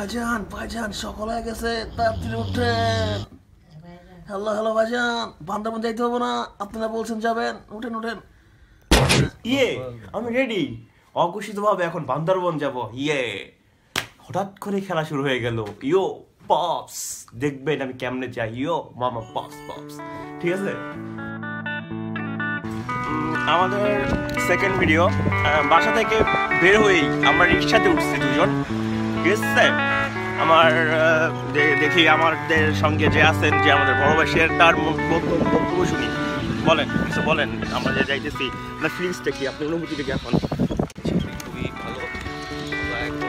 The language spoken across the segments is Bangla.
ভাইজান ভাইজান সকাল হয়ে গেছে, তাড়াতাড়ি উঠেন। হ্যালো হ্যালো ভাইজান, বান্দরবন যাইতে হবে না? আপনারা বলছেন যাবেন, উঠেন উঠেন। ইয়ে আমি রেডি। অঘোষিতভাবে এখন বান্দরবন যাব। ইয়ে হঠাৎ করে খেলা শুরু হয়ে গেল। ইয়ো পপস, দেখবেন আমি কেমনে যাই। ইয়ো মামা পপস পপস, ঠিক আছে। আমাদের সেকেন্ড ভিডিও, বাসা থেকে বের হয়েই আমরা রিক্সাতে উঠছি দুজন, ঠিক আছে। আমার দেখি আমাদের সঙ্গে যে আছেন, যে আমাদের বড় ভাই, তার বক্তব্য শুনি। বলেন কিছু বলেন, আমরা যে যাইতেছি আপনার ফিলিংসটা কি, আপনার অনুভূতিটা কি এখন? খুবই ভালো। আমরা এখন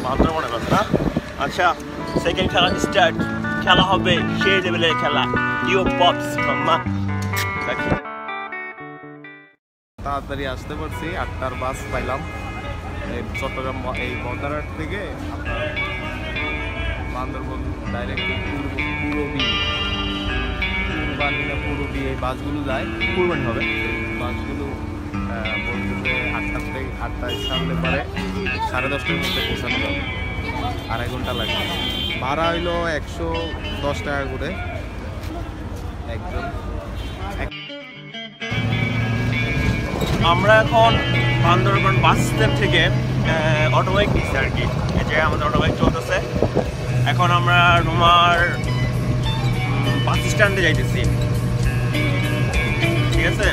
বান্দরবনে কথা না। আচ্ছা, সেকেন্ড খেলা স্টার্ট। খেলা হবে সেই লেভেলের খেলা। ইউ পপস মাম্মা। তাড়াতাড়ি আসতে পারছি, 8টার বাস পাইলাম চট্টগ্রাম এই বন্দরহাট থেকে আপনার বান্দরবন ডাইরেক্ট পূরবী এই বাসগুলো যায়। পূর্বানি হবে বাসগুলো বলতেছে 8টায় ছাড়লে পরে 10:30টার মধ্যে পৌঁছানো যাবে, 2.5 ঘন্টা লাগবে। ভাড়া হইলো 110 টাকা করে একজন। আমরা এখন বান্দরবান বাস স্ট্যান্ড থেকে অটোবাইক নিচ্ছি আর কি। এই যে আমাদের অটোবাইক চলতেছে। এখন আমরা রুমার বাস স্ট্যান্ডে যাইতেছি, ঠিক আছে।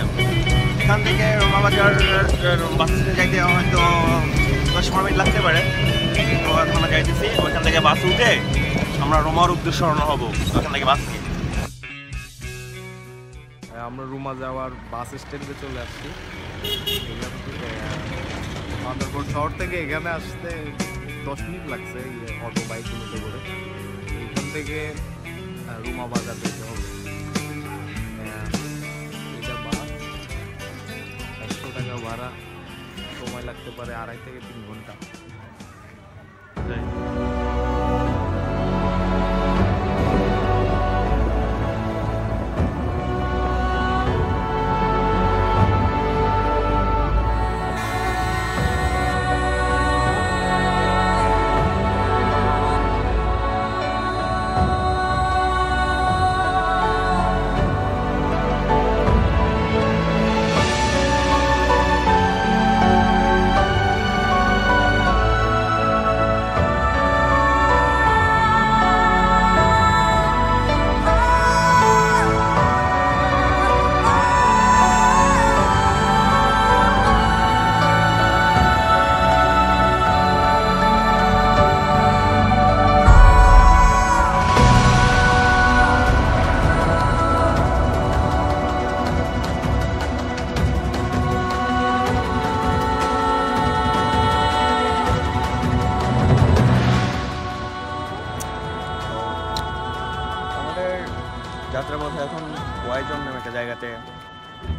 এখান থেকে রুমা বাজার বাস স্ট্যান্ডে যাইতে হয়তো 10-15 মিনিট লাগতে পারে। তো এখন আমরা যাইতেছি। ওইখান থেকে বাস উঠে আমরা রুমার উদ্দেশ্যে রওনা হবো। ওখান থেকে বাস নিয়ে আমরা রুমা যাওয়ার বাস স্ট্যান্ডে চলে আসছি। বান্দরবন শহর থেকে এখানে আসতে 10 মিনিট লাগছে অটো বাইকগুলোতে করে। এখান থেকে রুমা বাজার যেতে হবে। এটা বাস, 100 টাকা ভাড়া, সময় লাগতে পারে 2.5 থেকে 3 ঘন্টা। যাত্রার পথে এখন ওয়াইজন নামে একটা জায়গাতে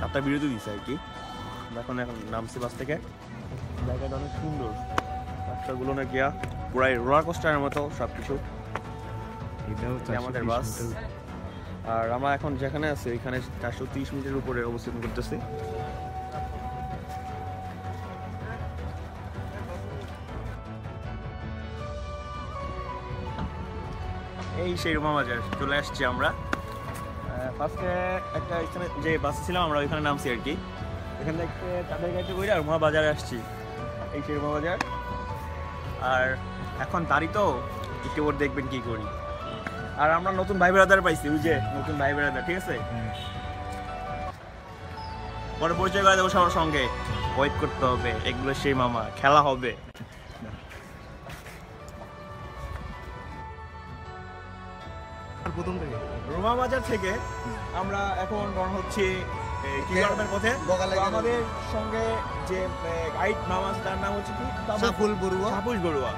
যাত্রা বিরতি দিচ্ছে আর কি। এখন নামছি বাস থেকে। জায়গাটা অনেক সুন্দর, রাস্তাগুলো না গিয়া পুরাই রোলার কোস্টারের মতো সব কিছু। এটা হচ্ছে আমাদের বাস। আর আমরা এখন যেখানে আছি ওইখানে 430 মিটারের উপরে অবস্থান করতেছি। এই সেই রুমা বাজার চলে আসছি আমরা। ফার্স্টে একটা এখানে যে বাসে ছিলাম আমরা ওইখানে নামছি আর কি। এখান থেকে তাদের গাড়িতে করে রুমা বাজারে আসছি। এই সেই রুমা বাজার। আর এখন তারই তো একটু ওর দেখবেন কি করি। আর আমরা নতুন ভাই বেড়াদার পাইছি, ওই যে নতুন ভাই বেড়াদার, ঠিক আছে। পরে পরিচয় করে দেবো সবার সঙ্গে। ওয়েট করতে হবে, এগুলো সেই মামা, খেলা হবে। প্রথম থেকে রুমা বাজার থেকে আমরা এখন রওনা হচ্ছি কিংডমের পথে। আমাদের সঙ্গে যে গাইড মামা, তার নাম হচ্ছে কি? সাফুল বড়ুয়া। সাপুস বড়ুয়া।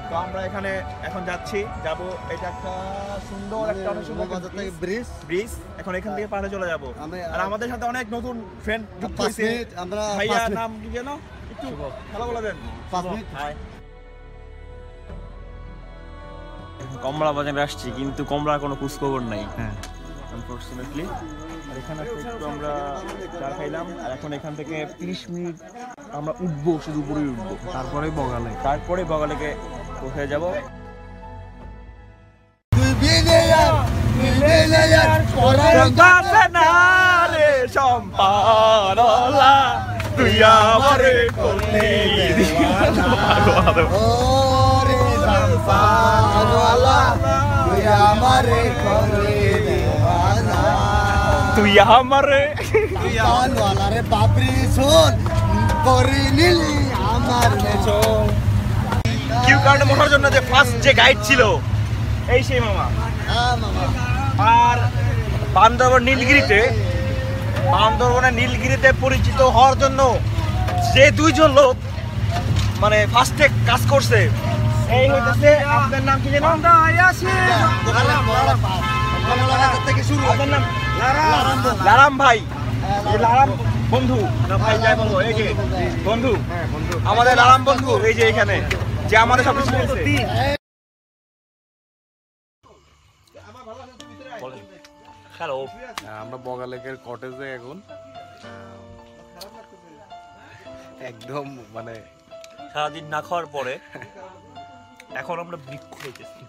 তো আমরা এখানে এখন যাচ্ছি, যাব। এটা একটা সুন্দর একটা অনেক সুন্দর ব্রিজ। এখন এখান থেকে পাহাড়ে চলে যাব। আর আমাদের সাথে অনেক নতুন ফ্রেন্ড যুক্ত হয়েছে। ভাইয়া নাম কি যেন? একটু ভালো বলে দেন। কমলা বাজারে আসছি, কিন্তু কমলার কোনো খোঁজখবর নাই আনফরচুনেটলি। আর এখানে একটু আমরা চা খাইলাম। আর এখন এখান থেকে 30 মিনিট আমরা উঠবো, শুধু উপরেই উঠবো, তারপরে বগালে। তারপরে বগালেকে উঠে যাব। তুই আমারে করলি তুই আমারে বাপরি শোন করে নিলি আমার কিউ কার্ডে ওঠার জন্য যে ফার্স্ট যে গাইড ছিল এই সেই মামা। আর বান্দরবনের নীলগিরিতে পরিচিত হওয়ার জন্য যে দুইজন লোক মানে ফার্স্টে কাজ করছে, এই হইতেছে আপনার নাম কি যেন? আপনার নাম লারাম ভাই, এই লারাম বন্ধু না ভাই যাই বলবো, এই যে বন্ধু, আমাদের লারাম বন্ধু এই যে এখানে যে আমাদের সব কিছু করছে। হ্যালো, আমরা বগালেকের কটেজে এখন একদম মানে সারাদিন না খাওয়ার পরে এখন আমরা বৃক্ষ খাইতেছি।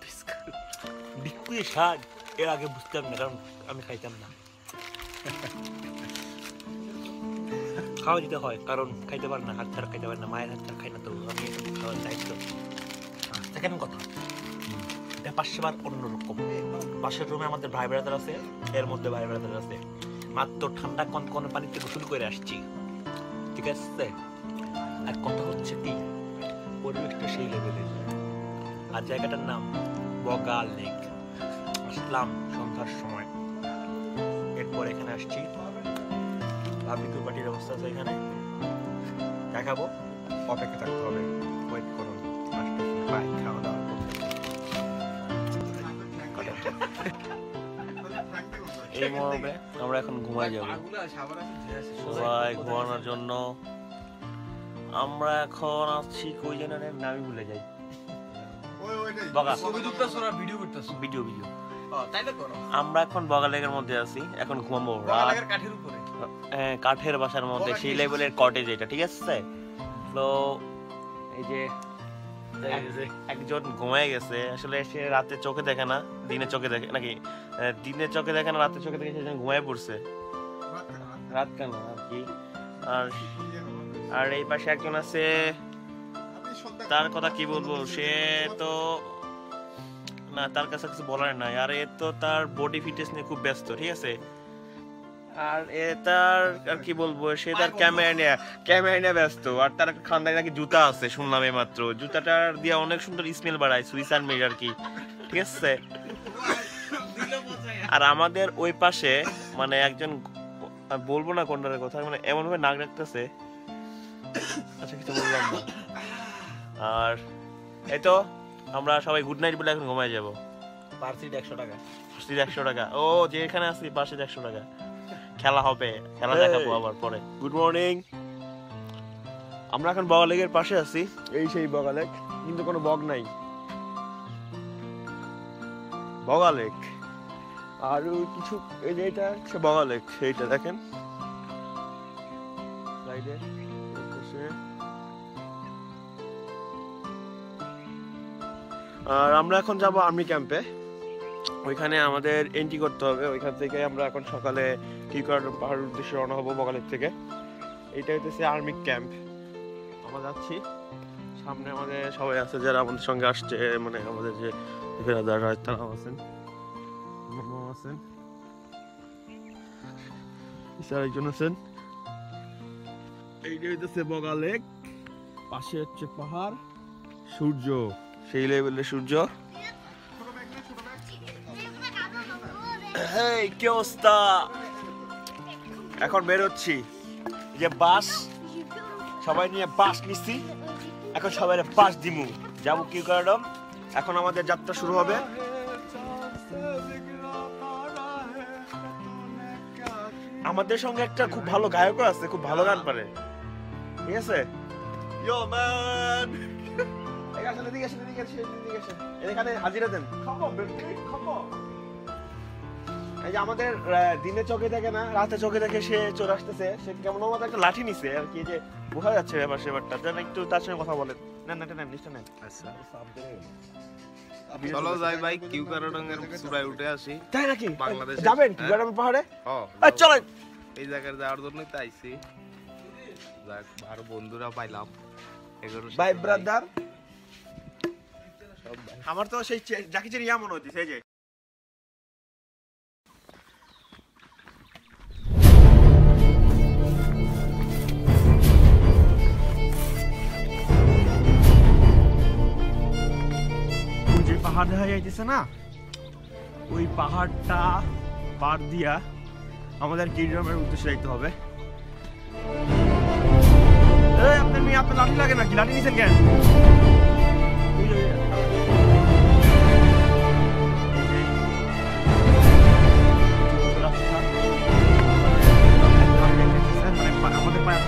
বৃক্ষের স্বাদ এর আগে বুঝতাম না, কারণ আমি খাইতাম না। খাওয়া দিতে হয়, কারণ খাইতে পারে না, হাত ছাড়া খাইতে পারে না, মায়ের হাত ছাড়া খাই না, তো আমি এটা খাওয়ার দায়িত্ব। সেকেন্ড কথা, ব্যাপার সেবার অন্যরকম। পাশের রুমে আমাদের ভাই ব্রাদার আছে, এর মধ্যে ভাই ব্রাদার আছে, মাত্র ঠান্ডা কনকনে পানিতে গোসল করে আসছি, ঠিক আছে? আর কথা হচ্ছে কি, পরিবেশটা সেই লেভেলের। আর জায়গাটার নাম বগাল লেক। আসলাম সন্ধ্যার সময়, এরপর এখানে আসছি, বাবিকিউ পার্টির অবস্থা আছে এখানে, দেখাবো, অপেক্ষা থাকতে হবে, ওয়েট করুন, আসতেছি, বাই, খাওয়া দাওয়া করতে। এই মর্মে আমরা এখন ঘুমাই যাব, সবাই ঘুমানোর জন্য। আমরা এখন আছি কই যেন নামই ভুলে যাই, ভিডিও আমরা এখন বগা লেকের মধ্যে আছি, এখন ঘুমাবো কাঠের বাসার মধ্যে, সেই লেভেলের কটেজ এটা, ঠিক আছে? তো এই যে একজন ঘুমায় গেছে, আসলে সে রাতে চোখে দেখে না, দিনে চোখে দেখে নাকি, দিনে চোখে দেখে না, রাতে চোখে দেখে সেজন ঘুমায় পড়ছে, রাত কেন আর কি। আর এই পাশে একজন আছে, তার কথা কি বলবো, সে তো না, তার কাছে কিছু বলার নাই। আর এ তো তার বডি ফিটনেস নিয়ে খুব ব্যস্ত, ঠিক আছে? আর এ তার আর কি বলবো, সে তার ক্যামেরা নিয়ে ব্যস্ত। আর তার খান্দায় নাকি জুতা আছে, শুনলাম এই মাত্র, জুতাটার দিয়ে অনেক সুন্দর স্মেল বাড়ায়, সুইস অ্যান্ড মির আর কি, ঠিক আছে? আর আমাদের ওই পাশে মানে একজন, বলবো না কোনটার কথা, মানে এমন ভাবে নাক ডাকতেছে, আচ্ছা কিছু বললাম না। আর এই তো আমরা সবাই গুড নাইট বলে এখন ঘুমায় যাবো। পার সিট 100 টাকা, সিট 100 টাকা। ও যে এখানে আসছি পার সিট 100 টাকা। খেলা হবে, খেলা দেখাবো আবার পরে। গুড মর্নিং, আমরা এখন বগা লেকের পাশে আছি, এই সেই বগা লেক, কিন্তু কোনো বগ নাই, বগা লেক। আর কিছু এই যে এটা হচ্ছে বগা লেক, সেইটা দেখেন সাইডে। আর আমরা এখন যাব আর্মি ক্যাম্পে, ওইখানে আমাদের এন্ট্রি করতে হবে। ওইখান থেকে আমরা এখন সকালে কি করার পাহাড়ের উদ্দেশ্যে রওনা হবো বগালের থেকে। এইটা হচ্ছে আর্মি ক্যাম্প, আমরা যাচ্ছি। সামনে আমাদের সবাই আছে যারা আমাদের সঙ্গে আসছে, মানে আমাদের যে ব্রাদার হয় তারা আছেন, মামা আছেন, স্যার একজন আছেন। এইটা হইতেছে বগা লেক, পাশে হচ্ছে পাহাড়, সূর্য সেই লেভেলের সূর্য। কি অবস্থা, এখন বেরোচ্ছি, যে বাস সবাই নিয়ে বাস নিচ্ছি, এখন সবাই বাস দিমু, যাবো কি করলাম। এখন আমাদের যাত্রা শুরু হবে। আমাদের সঙ্গে একটা খুব ভালো গায়কও আছে, খুব ভালো গান পারে, ঠিক আছে? ইয়ো ম্যান, এখানে হাজিরা দেন। এই যে আমাদের দিনে চোখে দেখে না, রাতে চোখে দেখে সে চলে আসতেছে, সে কেমন মতো একটা লাঠি নিছে আর কি, যে বোঝা যাচ্ছে ব্যাপারটা। যেন একটু তার সঙ্গে কথা বলেন। নেন নেন নিচটা নেন। আচ্ছা চলো যাই ভাই, কিউ কারোডাঙ্গার চূড়ায় উঠে আসি। তাই নাকি? বাংলাদেশে যাবেন কি গড়াম পাহাড়ে? হ্যাঁ চলেন। এই জায়গায় যাওয়ার জন্যই তো আইছি। যাক আর বন্ধুরা পাইলাম। ভাই ব্রাদার, আমার তো সেই জাকি চেরি মনে হচ্ছে। এই যে পাহাড় দেখা যাইতেছে না, ওই পাহাড়টা পার দিয়া আমাদের কিরমের উদ্দেশ্যে যাইতে হবে। আপনার মেয়ে আপনার লাঠি লাগে নাকি? লাঠি নিছেন কেন? আমাদের পায়ে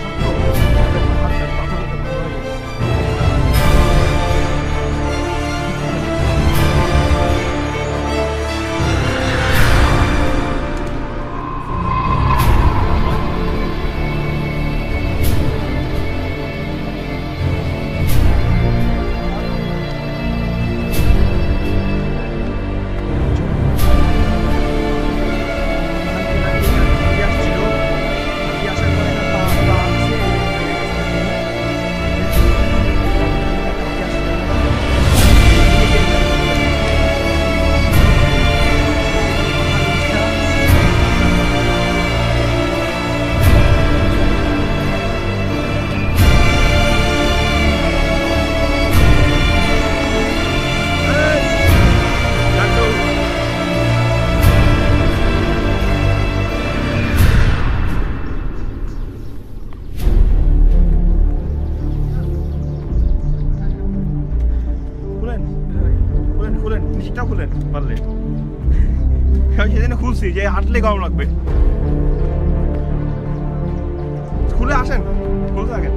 খুলছি যে হাঁটলে গরম লাগবে। খুলে আসেন, খুলতে থাকেন।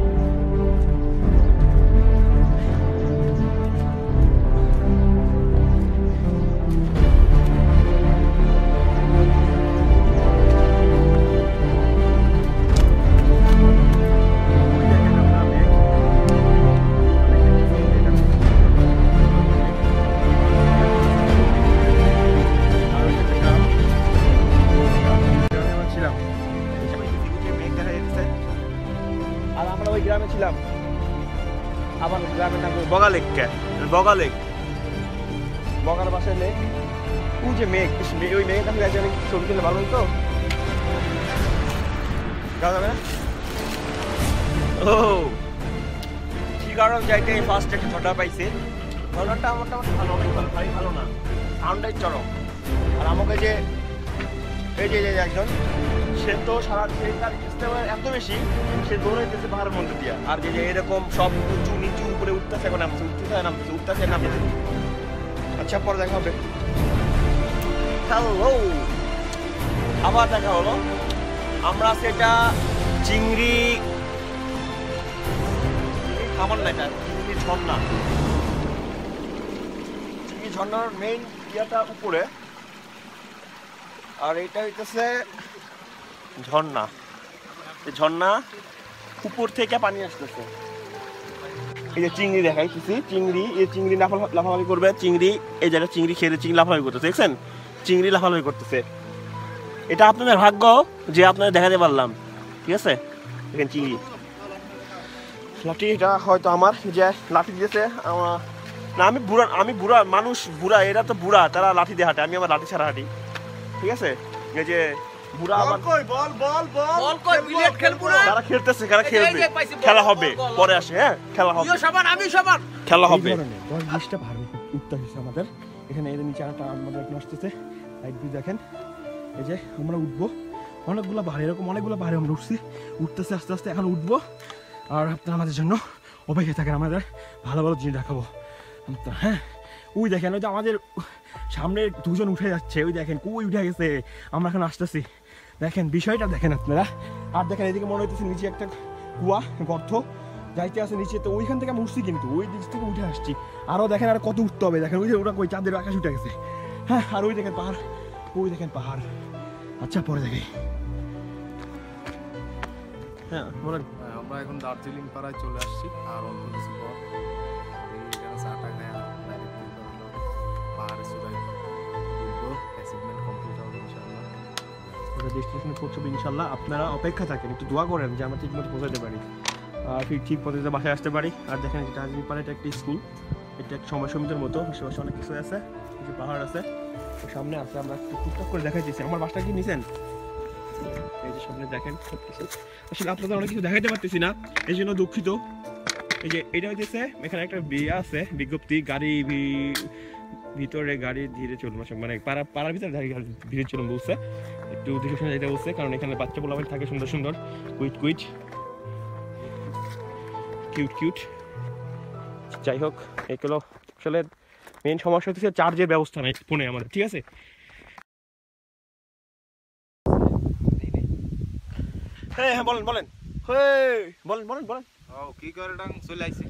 গ্রামে ছিলাম, আবার গ্রামের নাম বগা লেক। বগা লেক, বগার পাশে লেক। ওই যে মেঘ, ওই মেঘের কাছে যাই ছবি তুলে ভালো হতো। যাওয়া যাবে না? ও কি কারণ যাইতে ফার্স্ট একটা ঝড়টা পাইছে। ঝড়টা মোটামুটি ভালো, অনেক ভালো, ভারী ভালো না, ঠান্ডায় চরম। আর আমাকে যে এই যে একজন, সে তো সারা তার ইস্তেমার এত বেশি, সে দৌড়াইতেছে পাহাড়ের মধ্যে দিয়া। আর যে এরকম সব উঁচু নিচু উপরে উঠতেছে, এখন নামছে, উঠতেছে নামছে। আচ্ছা পরে দেখা হবে। হ্যালো, আবার দেখা হলো। আমরা সেটা চিংড়ি খাবার না, এটা চিংড়ি ঝর্ণা। চিংড়ি ঝর্ণার মেইন ইয়াটা উপরে, আর এটা হইতেছে ঝর্ণা। এই ঝর্ণা উপর থেকে পানি আসতেছে। এই যে চিংড়ি দেখাইতেছি, চিংড়ি, এই চিংড়ি লাফালাফি করবে। চিংড়ি, এই জায়গায় চিংড়ি খেয়ে চিংড়ি লাফালাফি করতেছে, দেখছেন? চিংড়ি লাফালাফি করতেছে। এটা আপনাদের ভাগ্য যে আপনাদের দেখাতে পারলাম, ঠিক আছে? দেখেন চিংড়ি লাঠি, এটা হয়তো আমার যে লাঠি দিয়েছে না। আমি বুড়া মানুষ, বুড়া, এরা তো বুড়া, তারা লাঠি দিয়ে হাঁটে, আমি আমার লাঠি ছাড়া হাঁটি, ঠিক আছে? এই যে বুড়া আবার তারা খেলতেছে, খেলা হবে পরে আসে। হ্যাঁ খেলা হবে, খেলা হবে। জিনিসটা ভালো উঠতে আসছে আমাদের এখানে। এদের নিচে একটা আমাদের এখন আসতেছে, দেখেন। এই যে আমরা উঠবো, অনেকগুলো পাহাড়, এরকম অনেকগুলো পাহাড়ে আমরা উঠছি, উঠতেছে আস্তে আস্তে। এখন উঠবো, আর আপনারা আমাদের জন্য অপেক্ষা থাকেন, আমাদের ভালো ভালো জিনিস দেখাবো। হ্যাঁ ওই দেখেন, ওই যে আমাদের সামনে দুজন উঠে যাচ্ছে, ওই দেখেন কই উঠে গেছে, আমরা এখন আসতেছি। দেখেন বিষয়টা দেখেন আপনারা। আর দেখেন এদিকে মনে হইতেছে নিচে একটা কুয়া, গর্ত যাইতে আছে নিচে। তো ওইখান থেকে আমি উঠছি, কিন্তু ওই দিক থেকে উঠে আসছি। আরও দেখেন আর কত উঠতে হবে। দেখেন ওই যে ওটা কই চাঁদের আকাশ উঠে গেছে। হ্যাঁ আর ওই দেখেন পাহাড়, ওই দেখেন পাহাড়। আচ্ছা পরে দেখি। হ্যাঁ বলেন। আমরা এখন দার্জিলিং পাড়ায় চলে আসছি, আর অল্প কিছু পর এখানে চাটা খায় পাহাড়ে চূড়ায় উঠবো, অ্যাচিভমেন্ট কমপ্লিট হবে ইনশাআল্লাহ। ওটা ডেস্টিনেশনে পৌঁছবে ইনশাল্লাহ। আপনারা অপেক্ষা থাকেন, একটু দোয়া করেন যে আমরা ঠিকমতো পৌঁছাতে পারি আর ঠিক পদ্ধতিতে বাসায় আসতে পারি। আর দেখেন যেটা দার্জিলিং পাড়া এটা একটি স্কুল, এটা এক সময় সমিতির মতো, আশেপাশে অনেক কিছু আছে, কিছু পাহাড় আছে, সামনে আছে। আমরা একটু টুকটাক করে দেখাইতেছি। আমার বাসটা কি নিছেন? এই যে সামনে দেখেন সবকিছু। আসলে আপনাদের অনেক কিছু দেখাইতে পারতেছি না, এই জন্য দুঃখিত। এই যে এটা হইতেছে এখানে একটা বিয়ে আছে, বিজ্ঞপ্তি, গাড়ি ভিতরে গাড়ি ধীরে চলুন, মানে পাড়ার ভিতরে ধীরে চলুন বলছে, একটু দেখে শুনে যেতে বলছে, কারণ এখানে বাচ্চা পোলাপান থাকে সুন্দর সুন্দর, কিউট। যাই হোক, এগুলো আসলে মেন সমস্যা হচ্ছে চার্জের ব্যবস্থা নেই ফোনে আমাদের, ঠিক আছে? হ্যাঁ বলেন বলেন বলেন। ও কি করে ডাং চলে আইছি?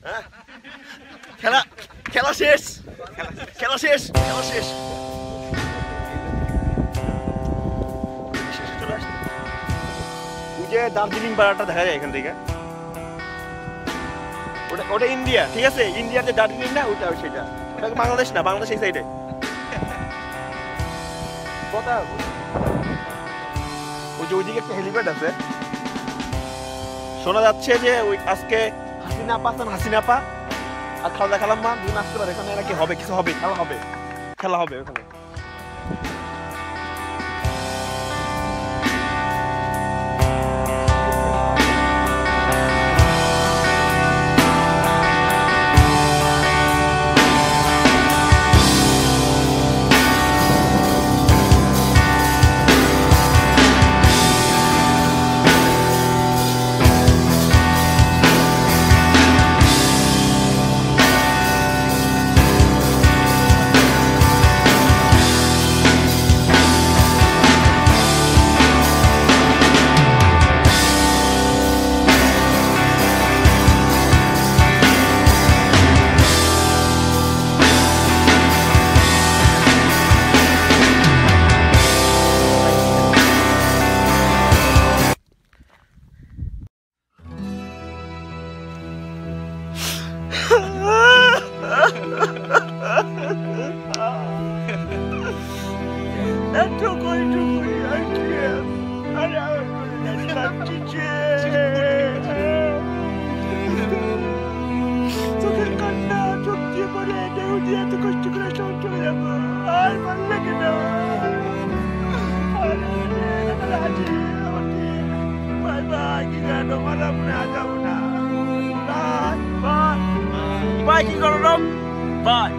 হ্যাঁ খেলা শেষ। ওই যে দার্জিলিং পাড়াটা দেখা যায় এখান থেকে, ওটা ইন্ডিয়া, ঠিক আছে? ইন্ডিয়াতে দার্জিলিং না, ওটা সেটা, ওটা বাংলাদেশ না, বাংলাদেশ এই সাইডে। ওই যে ওইদিকে একটা হেলিপ্যাড আছে, শোনা যাচ্ছে যে ওই আজকে হাসিনা আপা আর খাওয়া খেলাম মা দুই আসতে পারে এখানে, নাকি হবে কিছু হবে, খেলা হবে ওখানে।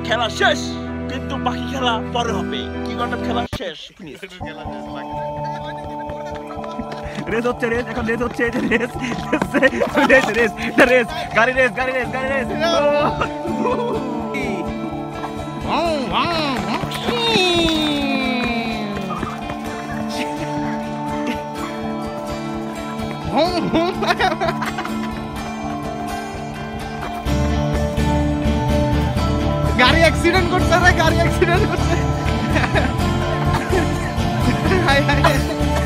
খেলা শেষ, কিন্তু বাকি খেলা পরে হবে। কি করলাম? খেলা শেষ, রেস হচ্ছে, এখন রেস হচ্ছে, গাড়ি রেস। গাড়ি অ্যাক্সিডেন্ট করছে রে,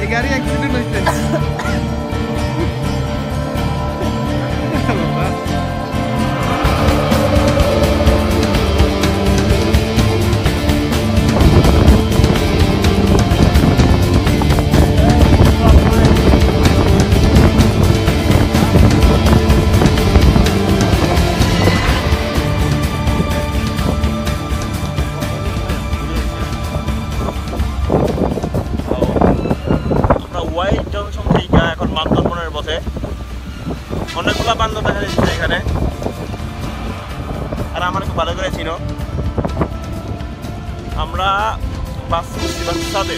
এই গাড়ি অ্যাক্সিডেন্ট হয়েছে। অনেকগুলো বান্দর দেখা যাচ্ছে এখানে, আর আমার খুব ভালো করে ছিল। আমরা বাস ছাদে